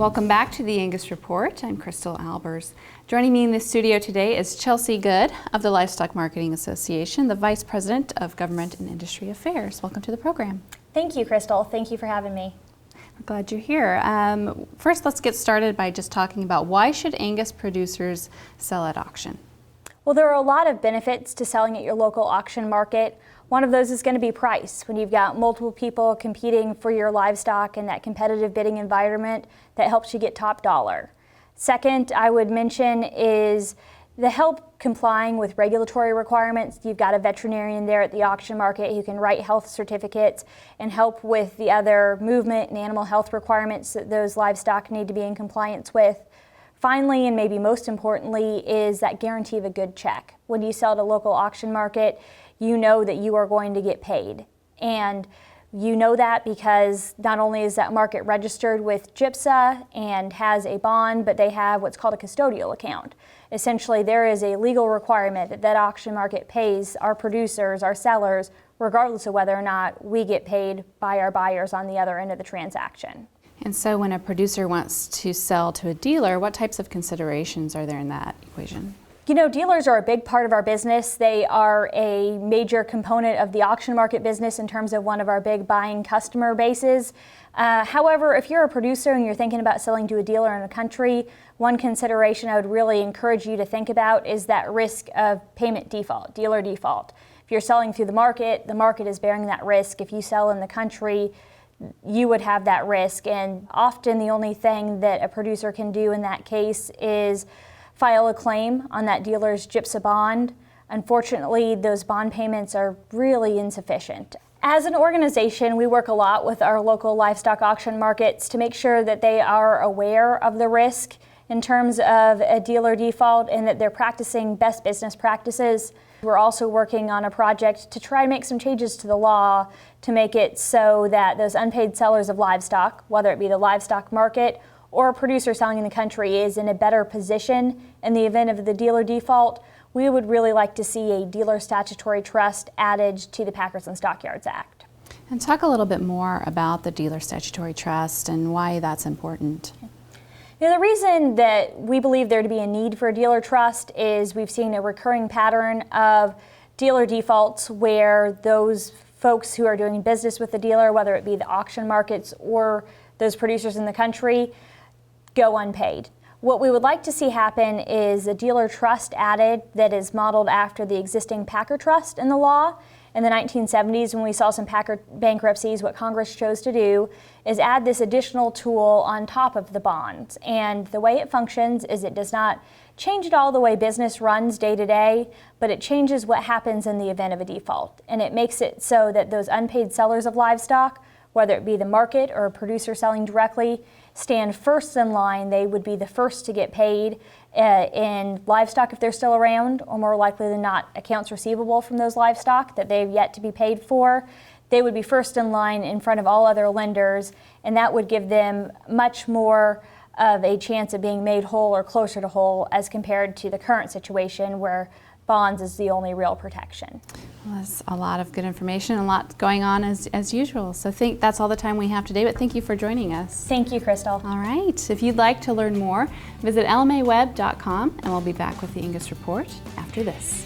Welcome back to the Angus Report. I'm Crystal Albers. Joining me in the studio today is Chelsea Good of the Livestock Marketing Association, the Vice President of Government and Industry Affairs. Welcome to the program. Thank you, Crystal. Thank you for having me. We're glad you're here. First, let's get started by just talking about why should Angus producers sell at auction? Well, there are a lot of benefits to selling at your local auction market. One of those is going to be price. When you've got multiple people competing for your livestock in that competitive bidding environment, that helps you get top dollar. Second, I would mention is the help complying with regulatory requirements. You've got a veterinarian there at the auction market who can write health certificates and help with the other movement and animal health requirements that those livestock need to be in compliance with. Finally, and maybe most importantly, is that guarantee of a good check. When you sell at a local auction market, you know that you are going to get paid. And you know that because not only is that market registered with GIPSA and has a bond, but they have what's called a custodial account. Essentially, there is a legal requirement that that auction market pays our producers, our sellers, regardless of whether or not we get paid by our buyers on the other end of the transaction. And so when a producer wants to sell to a dealer, what types of considerations are there in that equation? You know, dealers are a big part of our business. They are a major component of the auction market business in terms of one of our big buying customer bases. However, if you're a producer and you're thinking about selling to a dealer in a country, one consideration I would really encourage you to think about is that risk of payment default, dealer default. If you're selling through the market is bearing that risk. If you sell in the country, you would have that risk. And often the only thing that a producer can do in that case is file a claim on that dealer's GIPSA bond. Unfortunately, those bond payments are really insufficient. As an organization, we work a lot with our local livestock auction markets to make sure that they are aware of the risk in terms of a dealer default and that they're practicing best business practices. We're also working on a project to try to make some changes to the law to make it so that those unpaid sellers of livestock, whether it be the livestock market or a producer selling in the country, is in a better position in the event of the dealer default. We would really like to see a dealer statutory trust added to the Packers and Stockyards Act. And talk a little bit more about the dealer statutory trust and why that's important. You know, the reason that we believe there to be a need for a dealer trust is we've seen a recurring pattern of dealer defaults where those folks who are doing business with the dealer, whether it be the auction markets or those producers in the country, go unpaid. What we would like to see happen is a dealer trust added that is modeled after the existing Packer trust in the law. In the 1970s, when we saw some Packer bankruptcies, what Congress chose to do is add this additional tool on top of the bonds. And the way it functions is it does not change at all the way business runs day to day, but it changes what happens in the event of a default. And it makes it so that those unpaid sellers of livestock, whether it be the market or a producer selling directly, stand first in line. They would be the first to get paid in livestock if they're still around, or more likely than not, accounts receivable from those livestock that they've yet to be paid for. They would be first in line in front of all other lenders, and that would give them much more of a chance of being made whole or closer to whole as compared to the current situation where bonds is the only real protection. Well, that's a lot of good information, a lot going on as usual. So I think that's all the time we have today, but thank you for joining us. Thank you, Crystal. All right. If you'd like to learn more, visit lmaweb.com, and we'll be back with the Angus Report after this.